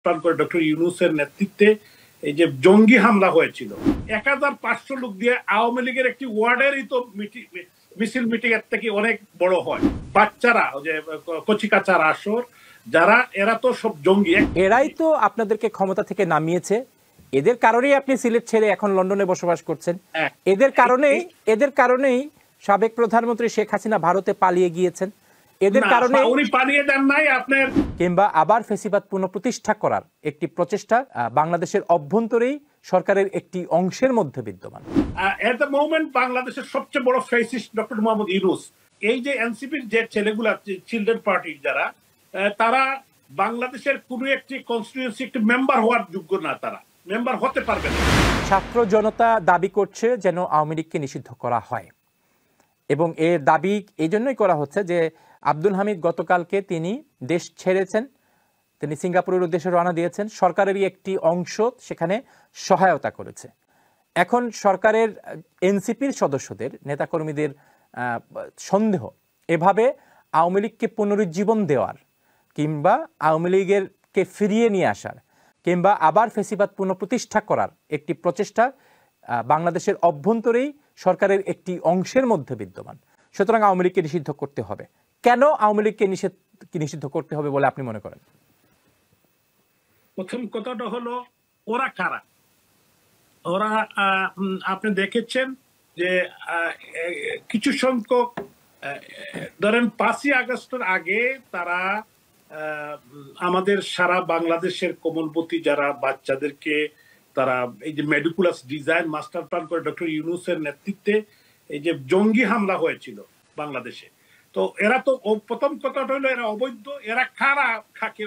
Plan করে doctor ইউনূসের নেতৃত্বে এই যে জঙ্গি হামলা হয়েছিল 1500 লোক দিয়ে আওয়ামী লীগের একটি ওয়ার্ডেরই তো মিছিল মিটিং এর থেকে অনেক বড় হয়। বাচ্চারা যে কচিকাচার আসর যারা এরা তো সব জঙ্গি, এরাই তো আপনাদেরকে ক্ষমতা থেকে নামিয়েছে। এদের কারণেই আপনি সিলেট ছেড়ে এখন লন্ডনে বসবাস করছেন। এদের কারণেই সাবেক প্রধানমন্ত্রী শেখ হাসিনা ভারতে পালিয়ে গিয়েছেন। এদের কারণে উনি পালিয়ে যান নাই আপনার, কিংবা আবার ফ্যাসিবাদ পুনঃপ্রতিষ্ঠা করার একটি প্রচেষ্টা বাংলাদেশের অভ্যন্তরেই সরকারের একটি অংশের মধ্যে বিদ্যমান। এট দ্য মোমেন্ট বাংলাদেশের সবচেয়ে বড় ফেসিস্ট ডক্টর মোহাম্মদ ইউনূস। এই যে এনসিপির যে ছেলেগুলা চিলড্রেন পার্টির যারা, তারা বাংলাদেশের কোন একটি কনস্টিটিউয়েন্সি একটি মেম্বার হওয়ার যোগ্য না, তারা মেম্বার হতে পারবে না। ছাত্র জনতা দাবি করছে যেন আওয়ামী লীগকে নিষিদ্ধ করা হয়, এবং এর দাবি এই জন্যই করা হচ্ছে যে আব্দুল হামিদ গতকালকে তিনি দেশ ছেড়েছেন, তিনি সিঙ্গাপুরের উদ্দেশ্যে রওনা দিয়েছেন। সরকারেরই একটি অংশ সেখানে সহায়তা করেছে। এখন সরকারের এনসিপির সদস্যদের নেতাকর্মীদের সন্দেহ এভাবে আওয়ামী লীগকে পুনরুজ্জীবন দেওয়ার কিংবা আওয়ামী লীগেরকে ফিরিয়ে নিয়ে আসার কিংবা আবার ফ্যাসিবাদ পুনঃপ্রতিষ্ঠা করার একটি প্রচেষ্টা বাংলাদেশের অভ্যন্তরেই সরকারের একটি অংশের মধ্যে বিদ্যমান। সুতরাং আওয়ামী লীগকে নিষিদ্ধ করতে হবে। কেন আওয়ামী লীগকে নিষিদ্ধ করতে হবে বলে আপনি মনে করেন? প্রথম কথাটা হলো ওরা কারা। ওরা আপনি দেখেছেন যে কিছু সংখ্যক ধরেন 5ই আগস্টের আগে তারা আমাদের সারা বাংলাদেশের কোমলমতি যারা বাচ্চাদেরকে তারা এই যে মেডিকুলাস ডিজাইন মাস্টার প্ল্যান করে ডক্টর ইউনূসের নেতৃত্বে এই যে জঙ্গি হামলা হয়েছিল বাংলাদেশে। তো এরা তো প্রথম কথাটা হলো এরা অবৈধ। এরা কারা খাকে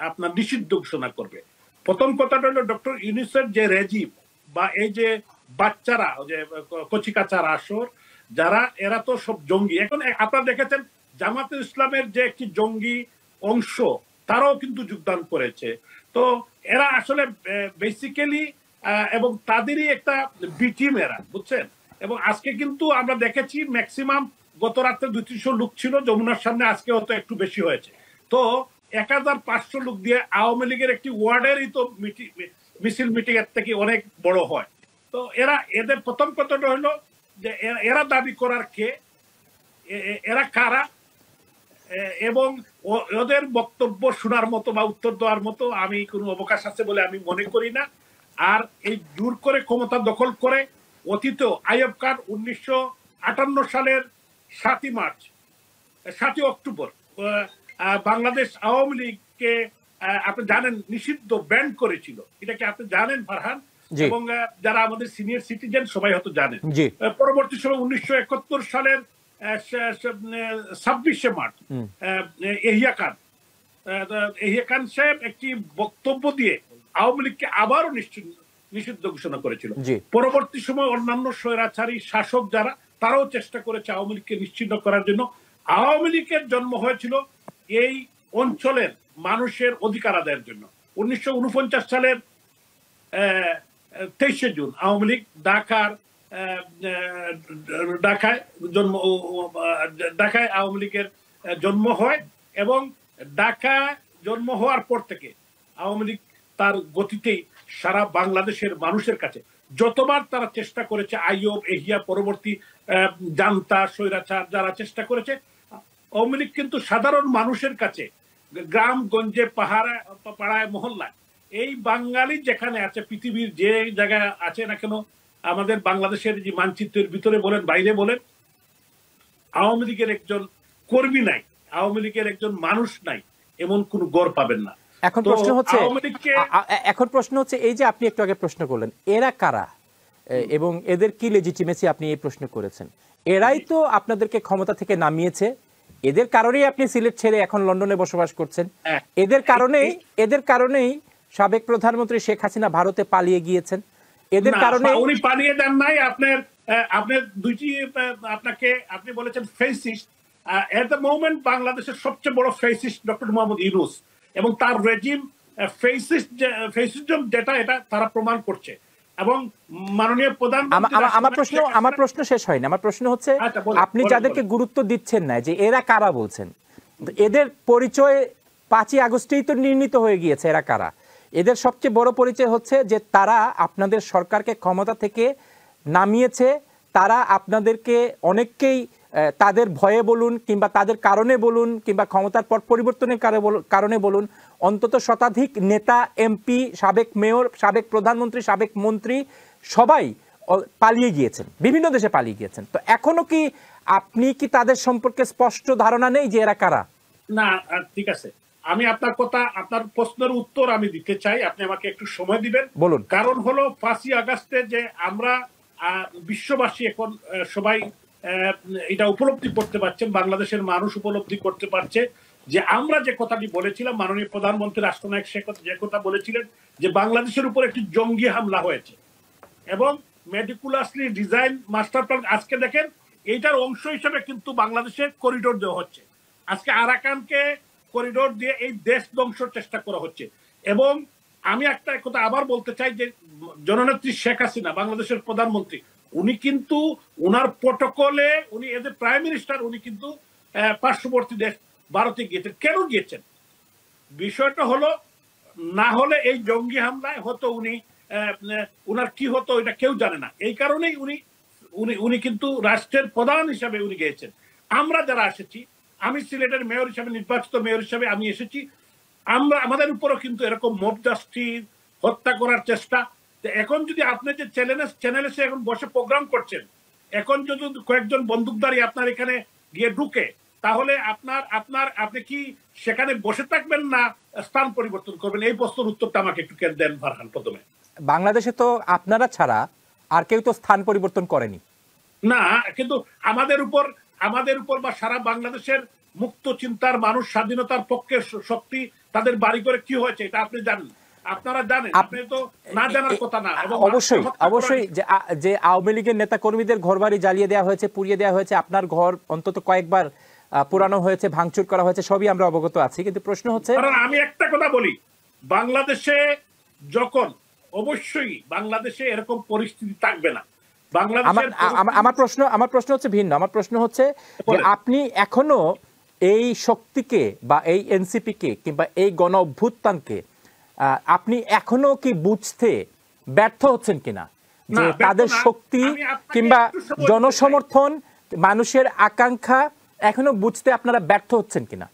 আপনার নিষিদ্ধ ঘোষণা করবে? প্রথম কথাটা হলো ডক্টর ইউনূসের যে রেজিম বা এই যে বাচ্চারা যে কচিকাচার আসর যারা, এরা তো সব জঙ্গি। এখন আপনারা দেখেছেন জামাতে ইসলামের যে একটি জঙ্গি অংশ তারাও কিন্তু যোগদান করেছে। তো এরা আসলে বেসিক্যালি এবং তাদেরই একটা বি টিম এরা, বুঝছেন। এবং আজকে কিন্তু আমরা দেখেছি ম্যাক্সিমাম গত রাত্রে 200-300 লোক ছিল যমুনার সামনে, আজকে হয়তো একটু বেশি হয়েছে। তো 1500 লোক দিয়ে আওয়ামী লীগের একটি ওয়ার্ডেরই তো মিছিল মিটিং এর থেকে অনেক বড় হয়। তো এদের প্রথম কথাটা হলো যে এরা দাবি করার কে, এরা কারা, এবং ওদের বক্তব্য শোনার মতো বা উত্তর দেওয়ার মতো আমি কোনো অবকাশ আছে বলে আমি মনে করি না। আর এই জোর করে ক্ষমতা দখল করে অতীত আইয়ুব খান 1958 সালের 7ই অক্টোবর বাংলাদেশ আওয়ামী লীগকে আপনি জানেন নিষিদ্ধ ব্যান করেছিল। এটা কি আপনি জানেন ফারহান? এবং যারা আমাদের সিনিয়র সিটিজেন সবাই হয়তো জানেন। পরবর্তী সময় 1971 সালের 26শে মার্চ এহিয়া খান সাহেব একটি বক্তব্য দিয়ে আওয়ামী লীগকে আবারও নিষিদ্ধ ঘোষণা করেছিল। পরবর্তী সময় অন্যান্য স্বৈরাচারী শাসক যারা, তারাও চেষ্টা করেছে আওয়ামী লীগকে নিশ্চিহ্ন করার জন্য। আওয়ামী লীগের জন্ম হয়েছিল এই অঞ্চলের মানুষের অধিকার আদায়ের জন্য। 1949 সালের 23শে জুন আওয়ামী লীগ ঢাকায় আওয়ামী লীগের জন্ম হয়, এবং ঢাকা জন্ম হওয়ার পর থেকে আওয়ামী লীগ তার গতিতেই সারা বাংলাদেশের মানুষের কাছে যতবার তারা চেষ্টা করেছে, আইয়ুব, এহিয়া, পরবর্তী জান্তা, স্বৈরাচার যারা চেষ্টা করেছে, আওয়ামী লীগ কিন্তু সাধারণ মানুষের কাছে গ্রাম গঞ্জে পাড়ায় মহল্লায় এই বাঙালি যেখানে আছে, পৃথিবীর যে জায়গায় আছে না কেন, আমাদের বাংলাদেশের যে মানচিত্রের ভিতরে বলেন বাইরে বলেন, আওয়ামী লীগের একজন কর্মী নাই, আওয়ামী লীগের একজন মানুষ নাই, এমন কোন গড় পাবেন না। এখন প্রশ্ন হচ্ছে এই যে আপনি একটু আগে প্রশ্ন করলেন এরা কারা এবং এদের কি লেজিটিমেসি, আপনি এই প্রশ্ন করেছেন। এরাই তো আপনাদেরকে ক্ষমতা থেকে নামিয়েছে। এদের কারণেই আপনি সিলেট ছেড়ে এখন লন্ডনে বসবাস করছেন। এদের কারণেই সাবেক প্রধানমন্ত্রী শেখ হাসিনা ভারতে পালিয়ে গিয়েছেন। এদের কারণে উনি পালিয়ে যান নাই। আপনার দুইটি আপনি বলেছেন ফেসিস্ট। এট দ্য মোমেন্ট বাংলাদেশের সবচেয়ে বড় ফেসিস্ট ডক্টর মোহাম্মদ ইউনূস, এবং তার রেজিম ফেসিজম যেটা এটা তারা প্রমাণ করছে। এবং মাননীয় প্রধানমন্ত্রী, আমার প্রশ্ন শেষ হয়নি। আমার প্রশ্ন হচ্ছে আপনি যাদেরকে গুরুত্ব দিচ্ছেন না যে এরা কারা বলছেন, এদের পরিচয় 5ই আগস্টেই তো নির্ণীত হয়ে গিয়েছে এরা কারা। এদের সবচেয়ে বড় পরিচয় হচ্ছে যে তারা আপনাদের সরকারকে ক্ষমতা থেকে নামিয়েছে, তারা আপনাদেরকে অনেককেই তাদের ভয়ে বলুন কিংবা তাদের কারণে বলুন কিংবা ক্ষমতার পট পরিবর্তনের কারণে বলুন, অন্তত শতাধিক নেতা, এমপি, সাবেক মেয়র, সাবেক প্রধানমন্ত্রী, সাবেক মন্ত্রী সবাই পালিয়ে গিয়েছেন, বিভিন্ন দেশে পালিয়ে গিয়েছেন। তো এখনো কি আপনি কি তাদের সম্পর্কে স্পষ্ট ধারণা নেই যে এরা কারা? না, ঠিক আছে, আমি আপনার কথা, আপনার প্রশ্নের উত্তর আমি দিতে চাই, আপনি আমাকে একটু সময় দিবেন। বলুন। কারণ হলো 5ই আগস্টে যে আমরা বিশ্ববাসী এখন সবাই এটা উপলব্ধি করতে পারছেন, বাংলাদেশের মানুষ উপলব্ধি করতে পারছে যে আমরা যে কথাটি বলেছিলাম, মাননীয় প্রধানমন্ত্রী রাষ্ট্রনায়ক যে কথা বলেছিলেন যে বাংলাদেশের উপর একটি জঙ্গি হামলা হয়েছে এবং মেটিকুলাসলি ডিজাইন মাস্টার প্ল্যান। আজকে দেখেন এইটার অংশ হিসেবে কিন্তু বাংলাদেশে করিডোর দেওয়া হচ্ছে। আজকে আরাকানকে করিডোর দিয়ে এই দেশ ধ্বংসের চেষ্টা করা হচ্ছে। এবং আমি একটা কথা আবার বলতে চাই যে জননেত্রী শেখ হাসিনা, বাংলাদেশের প্রধানমন্ত্রী, উনি কিন্তু উনার প্রটোকলে, উনি এজ এ প্রাইম মিনিস্টার, উনি কিন্তু পার্শ্ববর্তী দেশ ভারতে গিয়েছেন। কেন গিয়েছেন? বিষয়টা হলো, না হলে এই জঙ্গি হামলায় হতো উনি, উনার কি হতো এটা কেউ জানে না। এই কারণেই উনি কিন্তু রাষ্ট্রের প্রধান হিসাবে উনি গিয়েছেন। আমরা যারা এসেছি, আমি সিলেটের মেয়র হিসাবে, নির্বাচিত মেয়র হিসাবে আমি এসেছি, আমাদের উপরও কিন্তু এরকম মব জাস্টিস, হত্যা করার চেষ্টা। এখন যদি আপনি যে চ্যানেলে এখন বসে প্রোগ্রাম করছেন, এখন যদি কয়েকজন বন্দুকধারী আপনার এখানে গিয়ে ঢুকে, তাহলে আপনি কি সেখানে বসে থাকবেন না স্থান পরিবর্তন করবেন? এই প্রশ্নের উত্তরটা আমাকে একটু দেন ফারহান। প্রথমে, বাংলাদেশে তো আপনারা ছাড়া আর কেউ তো স্থান পরিবর্তন করেনি না, কিন্তু আমাদের উপর বা সারা বাংলাদেশের মুক্ত চিন্তার মানুষ, স্বাধীনতার পক্ষে শক্তি, তাদের বাড়ি করে কি হয়েছে এটা আপনি জানেন, আপনারা জানেন, আপনি তো না জানার কথা না। অবশ্যই যে আওয়ামী লীগের নেতা কর্মীদের ঘরবাড়ি জ্বালিয়ে দেওয়া হয়েছে, পুড়িয়ে দেওয়া হয়েছে, আপনার ঘর অন্তত কয়েকবার পুরানো হয়েছে, ভাঙচুর করা হয়েছে, সবই আমরা অবগত আছি। কিন্তু প্রশ্ন হচ্ছে, আমি একটা কথা বলি, বাংলাদেশে যখন, অবশ্যই বাংলাদেশে এরকম পরিস্থিতি থাকবে না। আমার প্রশ্ন হচ্ছে ভিন্ন। আমার প্রশ্ন হচ্ছে যে আপনি এখনো এই শক্তিকে বা এই এনসিপি কে কিংবা এই গণ অভ্যুত্থানকে আপনি এখনো কি বুঝতে ব্যর্থ হচ্ছেন কিনা, যে তাদের শক্তি কিংবা জনসমর্থন, মানুষের আকাঙ্ক্ষা এখনো বুঝতে আপনারা ব্যর্থ হচ্ছেন কিনা?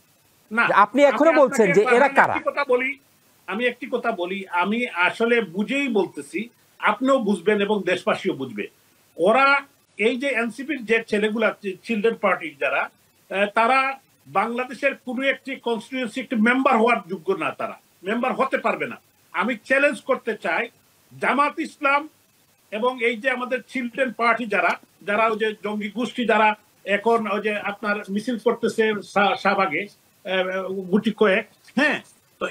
আপনি এখনো বলছেন যে এরা কারা। আমি একটি কথা বলি, আমি আসলে বুঝেই বলতেছি, আপনিও বুঝবেন এবং দেশবাসীও বুঝবে। ওরা এই যে এনসিপির যে ছেলেগুলা, চিলড্রেন পার্টি যারা, তারা বাংলাদেশের কোন একটি কনস্টিটিউয়েন্সি একটি মেম্বার হওয়ার যোগ্য না, তারা মেম্বার হতে পারবে না। আমি চ্যালেঞ্জ করতে চাই জামাত ইসলাম এবং এই যে আমাদের চিলড্রেন পার্টি যারা ওই যে জঙ্গি গোষ্ঠী, যারা এখন ওই যে আপনার মিছিল করতেছে শাহবাগে গুটি কয়েক, হ্যাঁ, তো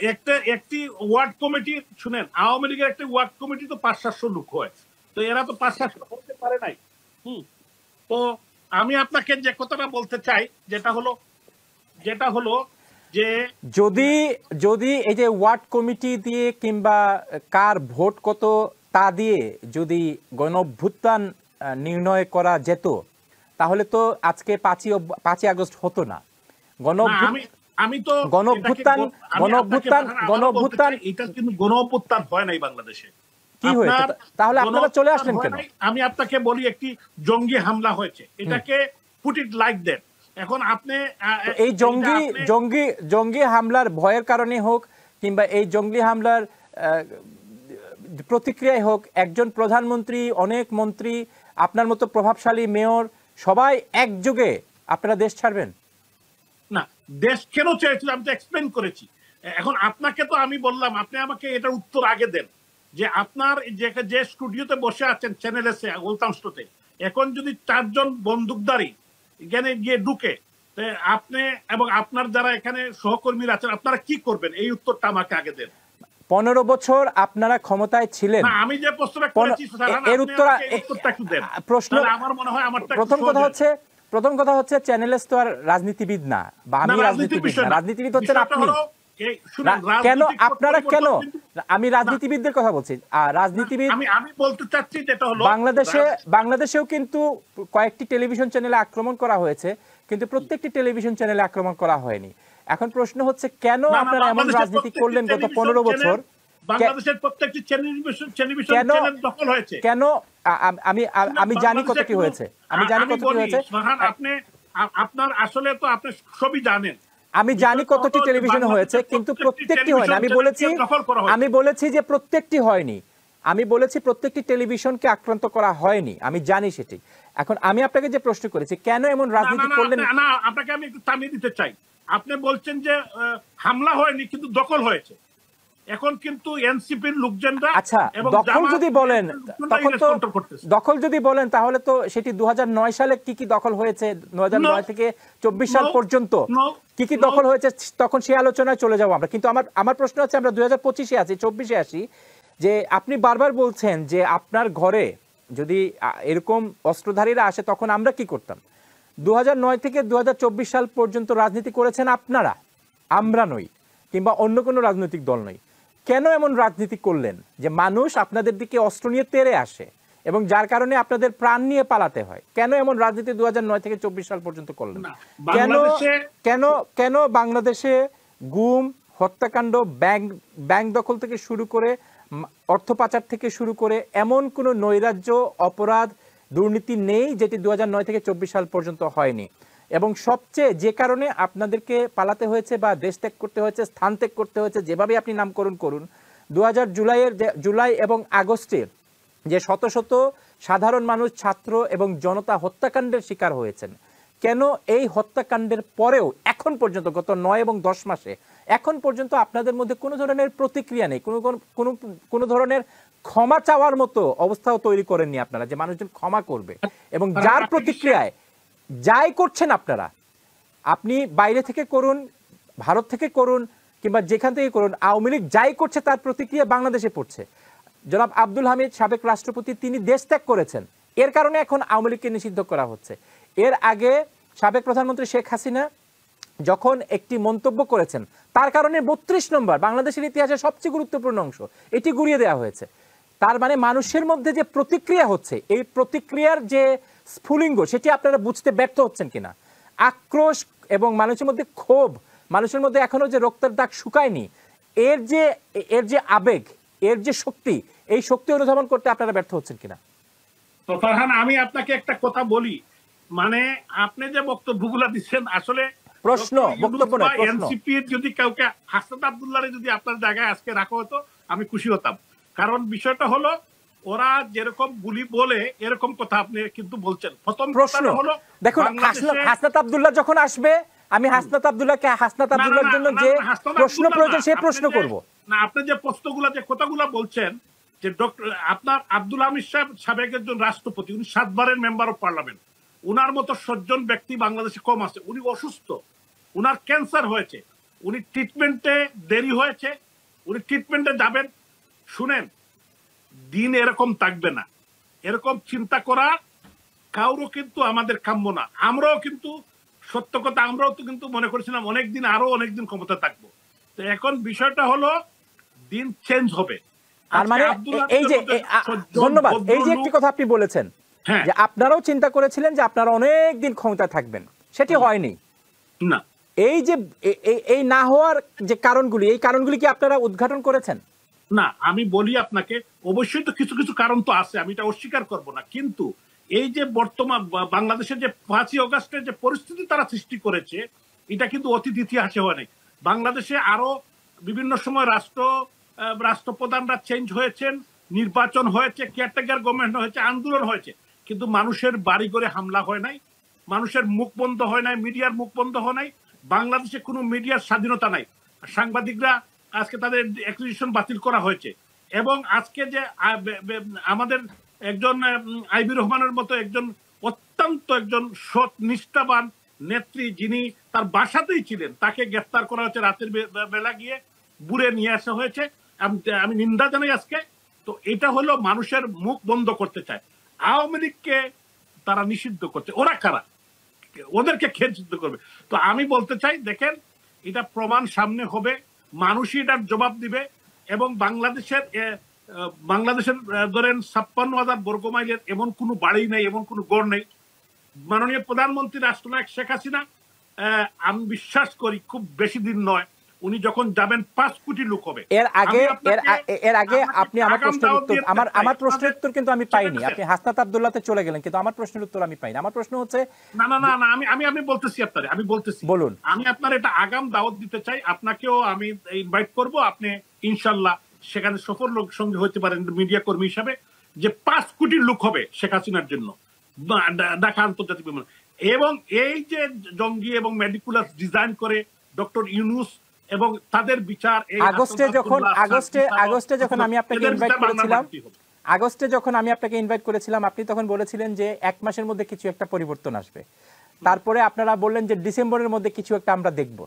একটি ওয়ার্ড কমিটি, শুনেন, আওয়ামী লীগের একটা ওয়ার্ড কমিটি তো 500-700 লোক হয়, তো এরা তো 500 হতে পারে নাই। তো আমি আপনাকে যে কথাটা বলতে চাই যেটা হলো যে যদি এই যে ওয়ার্ড কমিটি দিয়ে কিংবা কার ভোট কত তা দিয়ে যদি গণ অভ্যুত্থান নির্ণয় করা যেত, তাহলে তো আজকে 5ই আগস্ট হতো না। গণ অভ্যুত্থান এটা কিন্তু গণ অভ্যুত্থান হয় নাই বাংলাদেশে। কি হয়েছে তাহলে? আপনারা চলে আসলেন কেন? আমি আপনাকে বলি, একটি জঙ্গি হামলা হয়েছে, এটাকে পুট ইট লাইক দ্যাট। এখন আপনি এই জঙ্গি হামলার ভয়ের কারণে হোক কিংবা এই জঙ্গি হামলার প্রতিক্রিয়ায় হোক, একজন প্রধানমন্ত্রী, অনেক মন্ত্রী, আপনার মতো প্রভাবশালী মেয়র, সবাই একযোগে আপনারা দেশ ছাড়বেন না? দেশ কেন চাইছিল আমি তো এক্সপ্লেন করেছি। এখন আপনাকে তো আমি বললাম, আপনি আমাকে এটার উত্তর আগে দেন যে আপনার যে স্টুডিওতে বসে আছেন, চ্যানেল এসে গুলতান স্টোতে, এখন যদি 4 জন বন্দুকধারী এখানে গিয়ে ঢুকে, আপনি এবং আপনার যারা এখানে সহকর্মীরা আছেন, আপনারা কি করবেন? এই উত্তরটা আমাকে আগে দেন। 15 বছর আপনারা ক্ষমতায় ছিলেন, আমি যে প্রশ্নটা করেছি এর উত্তরটা একটু দেন। প্রশ্ন, আমার মনে হয় আমারটা প্রথম কথা হচ্ছে চ্যানেলস তো আর রাজনীতিবিদ না, বা আমি রাজনীতিবিদ না, রাজনীতিবিদ হচ্ছেন আপনি। কেন আপনারা, কেন আমি রাজনীতিবিদদের কথা বলছি, রাজনীতিবিদ আমি বলতে চাচ্ছি যেটা হলো, বাংলাদেশেও কিন্তু কয়েকটি টেলিভিশন চ্যানেলে আক্রমণ করা হয়েছে, কিন্তু প্রত্যেকটি টেলিভিশন চ্যানেলে আক্রমণ করা হয়নি। এখন প্রশ্ন হচ্ছে কেন আপনারা এমন রাজনীতি করলেন গত 15 বছর? বাংলাদেশের প্রত্যেকটি টেলিভিশন চ্যানেল দখল হয়েছে কেন? আমি জানি কতটি হয়েছে, আমি জানি কতটি হয়েছে। আপনি আপনার আসলে তো আপনি সবই জানেন। আমি জানি কতটি টেলিভিশন হয়েছে, কিন্তু প্রত্যেকটি হয়নি। আমি বলেছি যে প্রত্যেকটি হয়নি। আমি বলেছি প্রত্যেকটি টেলিভিশনকে আক্রান্ত করা হয়নি, আমি জানি সেটি। এখন আমি আপনাকে যে প্রশ্ন করেছি কেন এমন রাজনীতি করলেন? না, আপনাকে আমি একটু থামিয়ে দিতে চাই। আপনি বলছেন যে হামলা হয়নি, কিন্তু দখল হয়েছে। এখন কিন্তু এনসিপির লোকজনরা, আচ্ছা, দখল যদি বলেন তখন তো, দখল যদি বলেন তাহলে তো সেটি 2009 সালে কি কি দখল হয়েছে, 2009 থেকে 24 সাল পর্যন্ত কি কি দখল হয়েছে, তখন সেই আলোচনায় চলে যাবো আমরা। কিন্তু আমার প্রশ্ন হচ্ছে, আমরা 2025-এ আছি, 24-এ আসি, যে আপনি বারবার বলছেন যে আপনার ঘরে যদি এরকম অস্ত্রধারীরা আসে তখন আমরা কি করতাম। 2009 থেকে 2024 সাল পর্যন্ত রাজনীতি করেছেন আপনারা, আমরা নই, কিংবা অন্য কোনো রাজনৈতিক দল নই। কেন এমন রাজনীতি করলেন যে মানুষ আপনাদের দিকে অস্ত্র নিয়ে তেড়ে আসে এবং যার কারণে আপনাদের প্রাণ নিয়ে পালাতে হয়? কেন এমন রাজনীতি 2009 থেকে 24 সাল পর্যন্ত করলেন? কেন বাংলাদেশে গুম, হত্যাকাণ্ড, ব্যাংক দখল থেকে শুরু করে, অর্থ পাচার থেকে শুরু করে এমন কোনো নৈরাজ্য, অপরাধ, দুর্নীতি নেই যেটি 2009 থেকে 24 সাল পর্যন্ত হয়নি? এবং সবচেয়ে যে কারণে আপনাদেরকে পালাতে হয়েছে বা দেশ ত্যাগ করতে হয়েছে, স্থান ত্যাগ করতে হয়েছে, যেভাবে আপনি নামকরণ করুন, 2000 জুলাই এবং আগস্টে যে শত শত সাধারণ মানুষ, ছাত্র এবং জনতা হত্যাকাণ্ডের শিকার হয়েছেন, কেন এই হত্যাকাণ্ডের পরেও এখন পর্যন্ত, গত 9 এবং 10 মাসে এখন পর্যন্ত আপনাদের মধ্যে কোনো ধরনের প্রতিক্রিয়া নেই, কোনো ধরনের ক্ষমা চাওয়ার মতো অবস্থাও তৈরি করেননি আপনারা, যে মানুষজন ক্ষমা করবে? এবং যার প্রতিক্রিয়ায় যাই করছেন আপনারা, আপনি বাইরে থেকে করুন, ভারত থেকে করুন, কিংবা যেখান থেকে করুন, আওয়ামী লীগ যাই করছে তার প্রতিক্রিয়া বাংলাদেশে পড়ছে। জনাব আব্দুল হামিদ, সাবেক রাষ্ট্রপতি, তিনি দেশ ত্যাগ করেছেন, এর কারণে এখন আওয়ামী লীগকে নিষিদ্ধ করা হচ্ছে। এর আগে সাবেক প্রধানমন্ত্রী শেখ হাসিনা যখন একটি মন্তব্য করেছেন, তার কারণে 32 নম্বর বাংলাদেশের ইতিহাসের সবচেয়ে গুরুত্বপূর্ণ অংশ এটি গুড়িয়ে দেওয়া হয়েছে। তার মানে মানুষের মধ্যে যে প্রতিক্রিয়া হচ্ছে, এই প্রতিক্রিয়ার যে স্ফুলিঙ্গ, সেটি আপনারা বুঝতে ব্যর্থ হচ্ছেন কিনা? আক্রোশ এবং মানুষের মধ্যে ক্ষোভ, মানুষের মধ্যে এখনো যে রক্তের দাগ শুকায়নি, এর যে আবেগ, এর যে শক্তি, এই শক্তি অনুধাবন করতে আপনারা ব্যর্থ হচ্ছেন কিনা? তো ফারহান, আমি আপনাকে একটা কথা বলি, মানে আপনি যে বক্তব্যগুলো দিচ্ছেন, আসলে প্রশ্ন বক্তব্য নয়, প্রশ্ন। এনসিপির যদি কাউকে, হাসনাত আব্দুল্লাহরে যদি আপনার জায়গায় আজকে রাখা হতো, আমি খুশি হতাম। কারণ বিষয়টা হলো, ওরা যেরকম গুলি বলে এরকম কথা আপনি কিন্তু বলছেন। প্রথম প্রশ্ন হলো, দেখুন, হাসনাত আব্দুল্লাহ যখন আসবে, আমি হাসনাত আব্দুল্লাহকে, হাসনাত আব্দুল্লাহর জন্য যে প্রশ্ন প্রয়োজন সেই প্রশ্ন করব না। আপনি যে প্রশ্নগুলো, যে কথাগুলো বলছেন, যে ডক্টর আপনার আব্দুল হামিদ সাহেব সাবেক একজন রাষ্ট্রপতি, উনি 7 বারের মেম্বার অফ পার্লামেন্ট, উনার মতো সজ্জন ব্যক্তি বাংলাদেশে কম আছে। উনি অসুস্থ, উনার ক্যান্সার হয়েছে, উনি ট্রিটমেন্টে দেরি হয়েছে, উনি ট্রিটমেন্টে যাবেন। শুনেন, দিন এরকম থাকবে না, এরকম চিন্তা করা কারো কিন্তু আমাদের কাম্য না। আমরাও কিন্তু, সত্য কথা, আমরাও তো কিন্তু মনে করেছিলাম অনেকদিন, আরো অনেকদিন ক্ষমতা থাকবো। তো এখন বিষয়টা হলো, দিন চেঞ্জ হবে। তার মানে এই যে, ধন্যবাদ, এই যে একটি কথা আপনি বলেছেন, যে আপনারাও চিন্তা করেছিলেন যে আপনারা অনেক দিন ক্ষমতা থাকবেন, সেটি হয়নি না। এই যে এই না হওয়ার যে কারণগুলি, এই কারণগুলি কি আপনারা উদ্ঘাটন করেছেন? না, আমি বলি আপনাকে, অবশ্যই তো কিছু কিছু কারণ তো আছে, আমি এটা অস্বীকার করব না। কিন্তু এই যে বর্তমান বাংলাদেশের যে 5ই আগস্টের যে পরিস্থিতি তারা সৃষ্টি করেছে, এটা কিন্তু অতীত ইতিহাসে হয় নাই। বাংলাদেশে আরো বিভিন্ন সময় রাষ্ট্রপ্রধানরা চেঞ্জ হয়েছেন, নির্বাচন হয়েছে, কেয়ারটেকার গভর্নমেন্ট হয়েছে, আন্দোলন হয়েছে, কিন্তু মানুষের বাড়ি ঘরে হামলা হয় নাই, মানুষের মুখ বন্ধ হয় নাই, মিডিয়ার মুখ বন্ধ হয় নাই। বাংলাদেশে কোনো মিডিয়ার স্বাধীনতা নাই। সাংবাদিকরা আজকে তাদের অ্যাকুইজিশন বাতিল করা হয়েছে। এবং আজকে যে আমাদের একজন আইবি রহমানের মতো একজন অত্যন্ত একজন সৎ নিষ্ঠাবান নেত্রী, যিনি তার বাসাতেই ছিলেন, তাকে গ্রেফতার করা হয়েছে, রাতের বেলা গিয়ে বুড়ে নিয়ে আসা হয়েছে। আমি নিন্দা জানাই আজকে। তো এটা হলো মানুষের মুখ বন্ধ করতে চায়। আওয়ামী লীগকে তারা নিষিদ্ধ করছে। ওরা কারা? ওদেরকে কে নিষিদ্ধ করবে? তো আমি বলতে চাই, দেখেন, এটা প্রমাণ সামনে হবে, মানুষই এটার জবাব দিবে। এবং বাংলাদেশের ধরেন 56,000 বর্গমাইলের এমন কোনো বাড়ি নেই, এমন কোনো গড় নেই। মাননীয় প্রধানমন্ত্রী রাষ্ট্রনায়ক শেখ হাসিনা আমি বিশ্বাস করি খুব বেশি দিন নয়, উনি যখন যাবেন 5 কোটি লোক হবে। এর আগে আপনি আমার প্রশ্নের উত্তর আমার প্রশ্নের উত্তর কিন্তু আমি পাইনি। আপনি হাসনাত আব্দুল্লাহতে চলে গেলেন, কিন্তু আমার প্রশ্নের উত্তর আমি পাইনি। আমার প্রশ্ন হচ্ছে না না না না আমি বলতেছি আপনারে, আমি বলতেছি, বলুন। আমি আপনার এটা আগাম দাওয়াত দিতে চাই, আপনাকেও আমি ইনভাইট করব, আপনি ইনশাআল্লাহ সেখানে সফল লোক সঙ্গে হতে পারেন মিডিয়া কর্মী হিসাবে, যে 5 কোটি লোক হবে শেখ হাসিনার জন্য ঢাকা আন্তর্জাতিক বিমান। এবং এই যে জঙ্গি এবং মেডিকুলাস ডিজাইন করে ডক্টর ইউনূস এবং তাদের বিচার, এই আগস্টে যখন আমি আপনাকে ইনভাইট করেছিলাম আপনি তখন বলেছিলেন যে 1 মাসের মধ্যে কিছু একটা পরিবর্তন আসবে। তারপরে আপনারা বললেন যে ডিসেম্বরের মধ্যে কিছু একটা আমরা দেখব।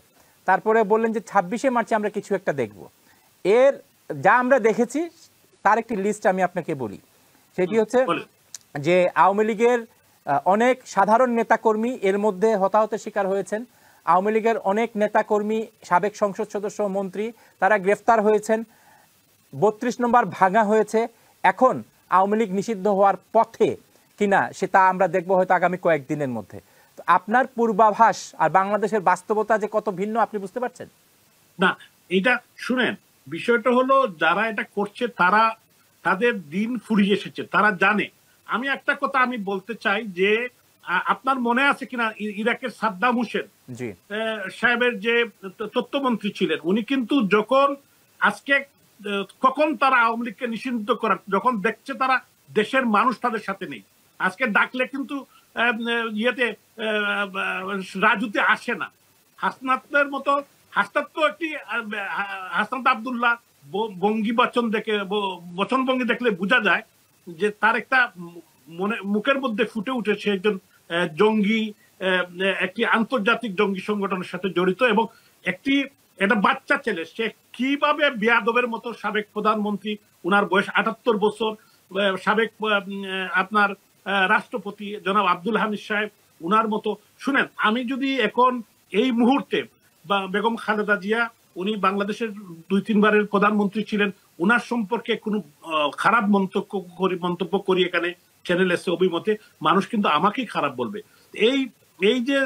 তারপরে বললেন যে 26শে মার্চে আমরা কিছু একটা দেখব। এর যা আমরা দেখেছি তার একটি লিস্ট আমি আপনাকে বলি। সেটি হচ্ছে যে আওয়ামী লীগের অনেক সাধারণ নেতাকর্মী এর মধ্যে হতাহতের শিকার হয়েছেন। আওয়ামী লীগের অনেক নেতাকর্মী, সাবেক সংসদ সদস্য, মন্ত্রী, তারা গ্রেফতার হয়েছেন। 32 নম্বর ভাঙা হয়েছে। এখন আওয়ামী লীগ নিষিদ্ধ হওয়ার পথে কিনা সেটা আমরা দেখবো হয়তো আগামী কয়েকদিনের মধ্যে। তো আপনার পূর্বাভাস আর বাংলাদেশের বাস্তবতা যে কত ভিন্ন আপনি বুঝতে পারছেন? না, এটা শুনেন, বিষয়টা হলো যারা এটা করছে তারা, তাদের দিন ফুরিয়ে এসেছে, তারা জানে। আমি একটা কথা আমি বলতে চাই যে আপনার মনে আছে কিনা ইরাকের সাদ্দাম হোসেন সাহেবের যে তথ্যমন্ত্রী ছিলেন, উনি কিন্তু যখন আজকে কখন তারা আওয়ামী লীগকে নিষিদ্ধ করার, যখন দেখছে তারা দেশের মানুষ তাদের সাথে নেই, আজকে ডাকলে কিন্তু ইয়েতে রাজুতে আসে না। হাসনাতের মতো, হাসনাত তো একটি, হাসনাত আব্দুল্লাহ বঙ্গি বচন দেখে, বচন ভঙ্গি দেখলে বোঝা যায় যে তার একটা মুখের মধ্যে ফুটে উঠেছে একজন জঙ্গি, একটি আন্তর্জাতিক জঙ্গি সংগঠনের সাথে জড়িত, এবং একটা বাচ্চা ছেলে, সে কিভাবে বেয়াদবের মতো সাবেক প্রধানমন্ত্রী, উনার বয়স 78 বছর, সাবেক আপনার রাষ্ট্রপতি জনাব আব্দুল হামিদ সাহেব, উনার মতো। শুনেন, আমি যদি এখন এই মুহূর্তে বা বেগম খালেদা জিয়া, উনি বাংলাদেশের 2-3 বারের প্রধানমন্ত্রী ছিলেন, উনার সম্পর্কে কোনো খারাপ মন্তব্য করি এখানে চ্যানেল এসে অভিমতে, মানুষ কিন্তু আমাকেই খারাপ বলবে। এই যে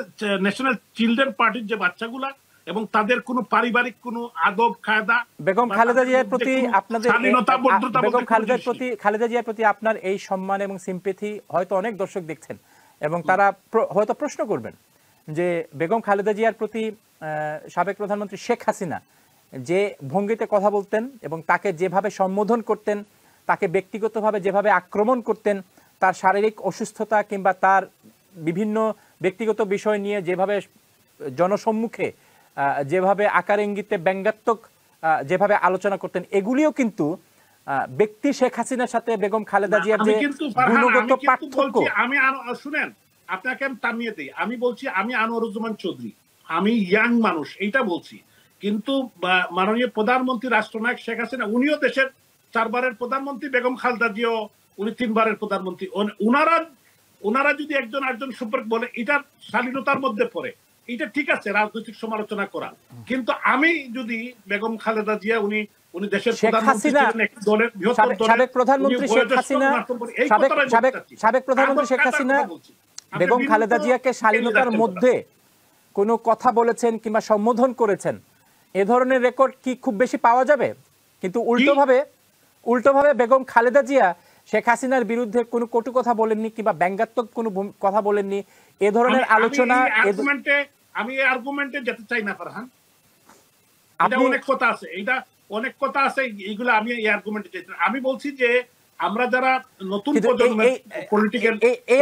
ন্যাশনাল চিলড্রেন পার্টির যে বাচ্চাগুলা, এবং তাদের কোনো পারিবারিক কোনো আদব কায়দা, বেগম খালেদা জিয়ার প্রতি আপনাদের, বেগম খালেদা জিয়ার প্রতি আপনার এই সম্মান এবং সিম্পেথি হয়তো অনেক দর্শক দেখছেন, এবং তারা হয়তো প্রশ্ন করবেন যে বেগম খালেদা জিয়ার প্রতি সাবেক প্রধানমন্ত্রী শেখ হাসিনা যে ভঙ্গিতে কথা বলতেন এবং তাকে যেভাবে সম্বোধন করতেন, তাকে ব্যক্তিগতভাবে যেভাবে আক্রমণ করতেন, তার শারীরিক অসুস্থতা কিংবা তার বিভিন্ন ব্যক্তিগত বিষয় নিয়ে যেভাবে জনসম্মুখে যেভাবে আকার ইঙ্গিতে ব্যঙ্গাত্মক যেভাবে আলোচনা করতেন, এগুলিও কিন্তু ব্যক্তি শেখ হাসিনার সাথে বেগম খালেদা জিয়ার যে গুণগত পার্থক্য। আমি শুনেন, আপনাকে আমি থামিয়ে দিই, আমি বলছি আমি আনোয়ারুজ্জামান চৌধুরী, আমি ইয়াং মানুষ, এইটা বলছি। কিন্তু মাননীয় প্রধানমন্ত্রী রাষ্ট্রনায়ক শেখ হাসিনা, উনিও দেশের 4 বারের প্রধানমন্ত্রী, বেগম খালেদা জিয়াও উনি 3 বারের প্রধানমন্ত্রী। ওনারা যদি একজন আরেকজন সম্পর্কে বলে, এটা শালীনতার মধ্যে পড়ে, এটা ঠিক আছে রাজনৈতিক সমালোচনা করা। কিন্তু আমি যদি বেগম খালেদা জিয়া, উনি দেশের প্রধানমন্ত্রী ছিলেন, এক দলের বৃহত্তর দলের সাবেক প্রধানমন্ত্রী শেখ হাসিনা, সাবেক প্রধানমন্ত্রী শেখ হাসিনা বেগম খালেদা জিয়াকে শালীনতার মধ্যে কোনো কথা বলেছেন কিংবা সম্বোধন করেছেন, এ ধরনের রেকর্ড কি খুব বেশি পাওয়া যাবে? কিন্তু উল্টোভাবে বেগম খালেদা জিয়া শেখ হাসিনার বিরুদ্ধে কোনো কটু কথা বলেননি কিংবা ব্যঙ্গাত্মক কোনো কথা বলেননি। এ ধরনের আলোচনা, আমি এই আর্গুমেন্টে যেতে চাই না ফারহান, এটা অনেক কথা আছে, অনেক কথা আছে, এইগুলো আমি এই আর্গুমেন্টে যেতে, আমি বলছি যে আমরা যারা নতুন প্রজন্মের পলিটিক্যাল, এই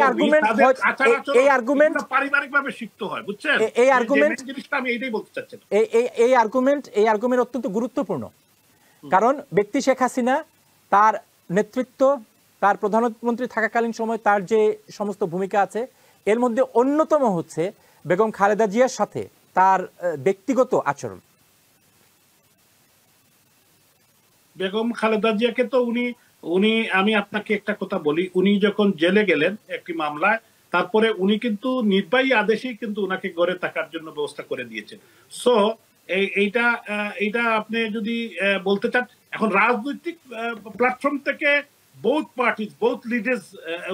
আর্গুমেন্ট পারিবারিকভাবে শিখতে হয়, বুঝছেন? এই আর্গুমেন্ট জিনিসটা আমি এইটাই বলতে চাচ্ছি। এই আর্গুমেন্ট অত্যন্ত গুরুত্বপূর্ণ, কারণ ব্যক্তি শেখ হাসিনা, তার নেতৃত্ব, তার প্রধানমন্ত্রী থাকাকালীন সময় তার যে সমস্ত ভূমিকা আছে, এর মধ্যে অন্যতম হচ্ছে বেগম খালেদা জিয়ার সাথে তার ব্যক্তিগত আচরণ। বেগম খালেদা জিয়াকে তো উনি আমি আপনাকে একটা কথা বলি, উনি যখন জেলে গেলেন একটি মামলায়, তারপরে উনি কিন্তু নির্বাহী আদেশেই কিন্তু উনাকে ঘরে থাকার জন্য ব্যবস্থা করে দিয়েছেন। সো এইটা আপনি যদি বলতে চান, এখন রাজনৈতিক প্ল্যাটফর্ম থেকে বোথ পার্টিজ, বোথ লিডার্স,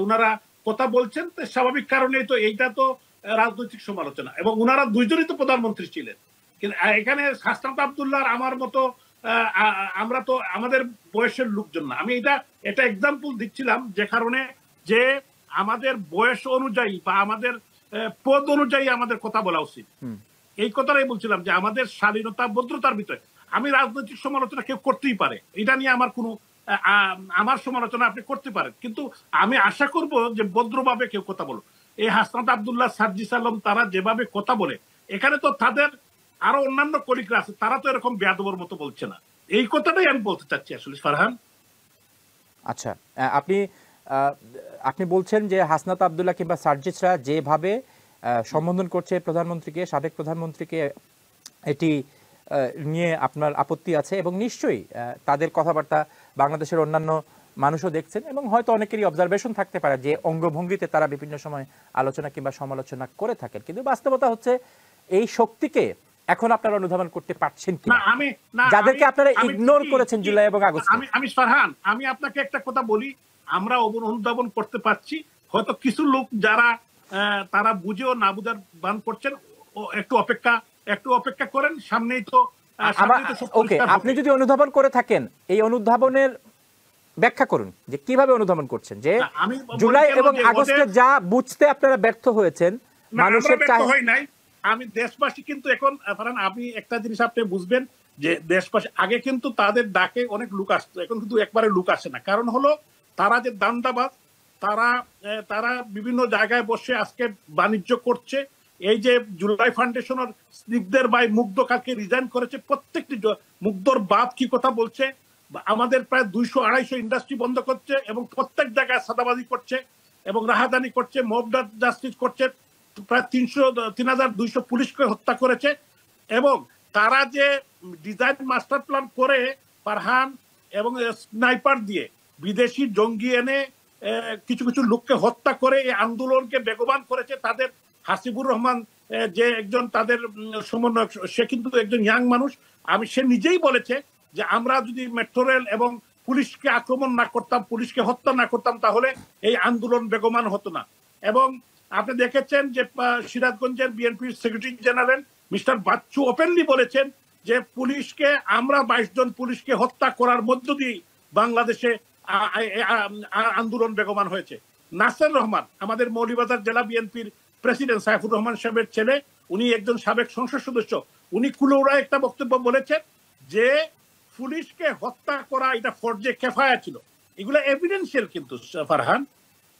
ওনারা কথা বলছেন, তো স্বাভাবিক কারণে তো এইটা তো রাজনৈতিক সমালোচনা, এবং ওনারা দুইজনই তো প্রধানমন্ত্রী ছিলেন। কিন্তু এখানে হাসনাত আব্দুল্লাহ আমার মতো আমরা তো আমাদের বয়সের লোকজন না। আমি এটা এক্সাম্পল দিচ্ছিলাম যে কারণে যে আমাদের বয়স অনুযায়ী বা আমাদের পদ অনুযায়ী আমাদের কথা বলা উচিত। এই কথাটাই বলছিলাম যে আমাদের স্বাধীনতা ভদ্রতার ভিতরে আমি রাজনৈতিক সমালোচনা কেউ করতেই পারে, এটা নিয়ে আমার কোনো আমার সমালোচনা আপনি করতে পারেন, কিন্তু আমি আশা করব যে ভদ্রভাবে কেউ কথা বলো। এই হাসনাত আব্দুল্লাহ, সার্জিস আলম তারা যেভাবে কথা বলে, এখানে তো তাদের আরো অন্যান্য কলিগরা আছে, তারা তো এরকম বেয়াদবের মতো বলছে না। এই কথাটাই আমি বলতে চাচ্ছি আসলে ফারহান। আচ্ছা, আপনি বলছেন যে হাসনাত আব্দুল্লাহ কিংবা সার্জিসরা যেভাবে সম্বোধন করছে প্রধানমন্ত্রীকে, সাবেক প্রধানমন্ত্রীকে, এটি নিয়ে আপনার আপত্তি আছে, এবং নিশ্চয়ই তাদের কথাবার্তা বাংলাদেশের অন্যান্য মানুষও দেখছেন, এবং হয়তো অনেকেরই অবজারভেশন থাকতে পারে যে অঙ্গভঙ্গিতে তারা বিভিন্ন সময় আলোচনা কিংবা সমালোচনা করে থাকেন। কিন্তু বাস্তবতা হচ্ছে এই শক্তিকে এখন আপনারা অনুধাবন করতে পারছেন কি, যাদেরকে আপনারা ইগনোর করেছেন জুলাই এবং আগস্টে? আমি ফারহান, আমি আপনাকে একটা কথা বলি, আমরা অনুধাবন করতে পারছি। হয়তো কিছু লোক যারা তারা বুঝেও না বুঝার ভান করছেন, একটু অপেক্ষা করেন, সামনেই তো ওকে, আপনি যদি অনুধাবন করে থাকেন এই অনুধাবনের ব্যাখ্যা করুন, যে কিভাবে অনুধাবন করছেন যে জুলাই এবং আগস্টে যা বুঝতে আপনারা ব্যর্থ হয়েছেন মানুষের হয় নাই। আমি দেশবাসী কিন্তু এখন আপনি একটা জিনিস আপনি বুঝবেন যে দেশবাসী আগে কিন্তু তাদের ডাকে অনেক লোক আসতো, এখন কিন্তু একবারে লোক আসে না। কারণ হলো তারা যে দান্দাবাজ, তারা বিভিন্ন জায়গায় বসে আজকে বাণিজ্য করছে। এই যে জুলাই ফাউন্ডেশনের স্নিগ্ধের ভাই মুগ্ধ কালকে রিজাইন করেছে, প্রত্যেকটি মুগ্ধর বাপ কি কথা বলছে, আমাদের প্রায় 200-250 ইন্ডাস্ট্রি বন্ধ করছে এবং প্রত্যেক জায়গায় সাদাবাজি করছে এবং রাহাদানি করছে, মব জাস্টিস করছে, প্রায় 3200 পুলিশকে হত্যা করেছে। এবং তারা যে ডিজাইন মাস্টার প্ল্যান করে ফারহান এবং স্নাইপার দিয়ে বিদেশি জঙ্গি এনে কিছু কিছু লোককে হত্যা করে এই আন্দোলনকে বেগবান করেছে। তাদের হাসিবুর রহমান যে একজন তাদের সমন্বয়ক, সে কিন্তু একজন ইয়াং মানুষ, সে নিজেই বলেছে যে আমরা যদি মেট্রো রেল এবং পুলিশকে আক্রমণ না করতাম, পুলিশকে হত্যা না করতাম, তাহলে এই আন্দোলন বেগমান হতো না। এবং আপনি দেখেছেন যে সিরাজগঞ্জের বিএনপির secretary general mister Bachchu openly বলেছেন যে পুলিশকে আমরা 22 জন পুলিশকে হত্যা করার মধ্য দিয়ে বাংলাদেশে আন্দোলন বেগমান হয়েছে। নাসের রহমান, আমাদের মৌলভীবাজার জেলা বিএনপির প্রেসিডেন্ট সাইফুর রহমান সাহেবের ছেলে, উনি একজন সাবেক সংসদ সদস্য, উনি কুলৌড়া একটা বক্তব্য বলেছেন যে পুলিশকে হত্যা করা এটা ফরজে কেফায়া ছিল। এগুলো এভিডেন্সিয়াল কিন্তু ফারহান,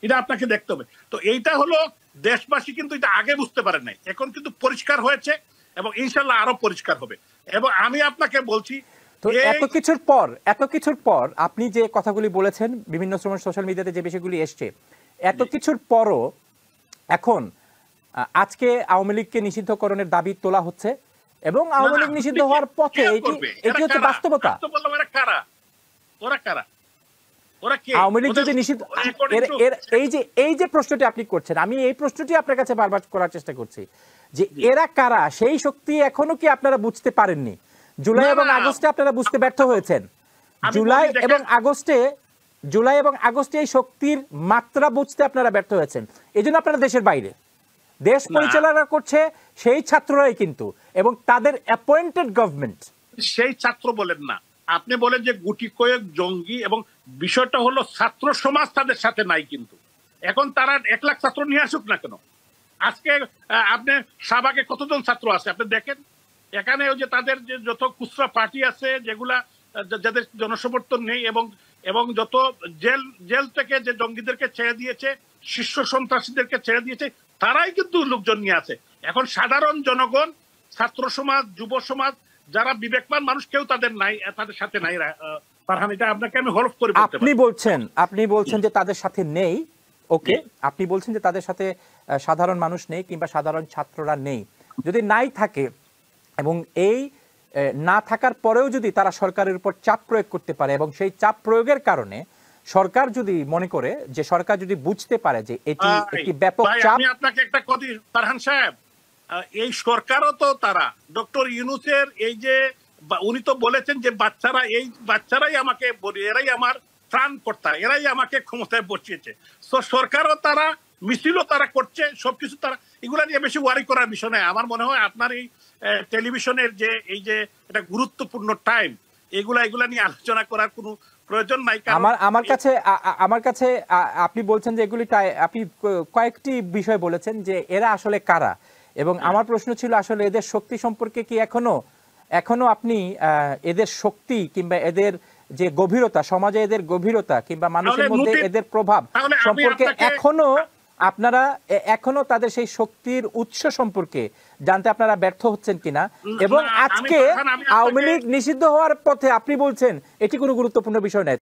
এটা আপনাকে দেখতে হবে। তো এইটা হলো দেশবাসী কিন্তু এটা আগে বুঝতে পারেন নাই, এখন কিন্তু পরিষ্কার হয়েছে এবং ইনশাল্লাহ আরো পরিষ্কার হবে। এবং আমি আপনাকে বলছি, তো এত কিছুর পর আপনি যে কথাগুলি বলেছেন, বিভিন্ন সময় সোশ্যাল মিডিয়াতে যে বিষয়গুলি এসছে, এত কিছুর পরও এখন আজকে আওয়ামী লীগকে নিষিদ্ধকরণের দাবি তোলা হচ্ছে এবং আওয়ামী লীগ নিষিদ্ধ হওয়ার পথে এটি হচ্ছে বাস্তবতা। আওয়ামী লীগ যদি নিষিদ্ধ, এই যে প্রশ্নটি আপনি করছেন, আমি এই প্রশ্নটি আপনার কাছে বারবার করার চেষ্টা করছি যে এরা কারা, সেই শক্তি এখনো কি আপনারা বুঝতে পারেননি? জুলাই এবং আগস্টে আপনারা বুঝতে ব্যর্থ হয়েছেন। জুলাই এবং আগস্টে এই শক্তির মাত্রা বুঝতে আপনারা ব্যর্থ হয়েছেন। এই জন্য আপনারা দেশের বাইরে, দেশ পরিচালনা করছে সেই ছাত্ররাই কিন্তু, এবং তাদের অ্যাপয়েন্টেড গভর্নমেন্ট। সেই ছাত্র বলেন না, আপনি বলেন যে গুটি কয়েক জঙ্গি, এবং বিষয়টা হলো ছাত্র সমাজ তাদের সাথে নাই। কিন্তু এখন তারা 1 লাখ ছাত্র নিয়ে আসুক না কেন, আজকে আপনি শাহবাগে কতজন ছাত্র আছে আপনি দেখেন। এখানে ওই যে তাদের যে যত খুচরা পার্টি আছে, যেগুলা যাদের জনসমর্থন নেই, এবং যত জেল থেকে যে জঙ্গিদেরকে ছেড়ে দিয়েছে, শীর্ষ সন্ত্রাসীদেরকে ছেড়ে দিয়েছে, তারাই কিন্তু লোকজন নিয়ে আছে। এখন সাধারণ জনগণ, ছাত্র সমাজ, যুব সমাজ, যারা বিবেকবান মানুষ, কেউ তাদের সাথে নাই। ফারহান, এটা আপনাকে আমি হলফ করে বলতে পারি। আপনি বলছেন যে তাদের সাথে নেই, ওকে, আপনি বলছেন যে তাদের সাথে সাধারণ মানুষ নেই কিংবা সাধারণ ছাত্ররা নেই। যদি নাই থাকে এবং এই না থাকার পরেও যদি তারা সরকারের উপর চাপ প্রয়োগ করতে পারে, এবং সেই চাপ প্রয়োগের কারণে সরকার যদি মনে করে, যে সরকার যদি বুঝতে পারে যে এটি একটি ব্যাপক চাপ। আমি আপনাকে একটা কথা, ফারহান সাহেব, এই সরকারও তো তারা ডক্টর ইউনূসের এই যে উনি তো বলেছেন যে বাচ্চারাই আমাকে বলি, এরাই আমার ত্রাণকর্তা, এরাই আমাকে ক্ষমতায় বসিয়েছে। তো সরকারও তারা, মিছিলও তারা করছে, সবকিছু তারা, এগুলা নিয়ে বেশি ওয়ারি করার বিষয় নয়। আমার মনে হয় আপনার এই টেলিভিশনের যে এই যে এটা গুরুত্বপূর্ণ টাইম, এগুলা নিয়ে আলোচনা করার কোনো প্রয়োজন নাই। আমার কাছে আপনি বলছেন যে এগুলি, আপনি কয়েকটি বিষয় বলেছেন যে এরা আসলে কারা, এবং আমার প্রশ্ন ছিল আসলে এদের শক্তি সম্পর্কে কি এখনো আপনি এদের শক্তি কিংবা এদের যে গভীরতা, সমাজে এদের গভীরতা কিংবা মানুষের মধ্যে এদের প্রভাব সম্পর্কে এখনো তাদের সেই শক্তির উৎস সম্পর্কে জানতে আপনারা ব্যর্থ হচ্ছেন কিনা, এবং আজকে আওয়ামী লীগ নিষিদ্ধ হওয়ার পথে আপনি বলছেন এটি কোনো গুরুত্বপূর্ণ বিষয় নয়।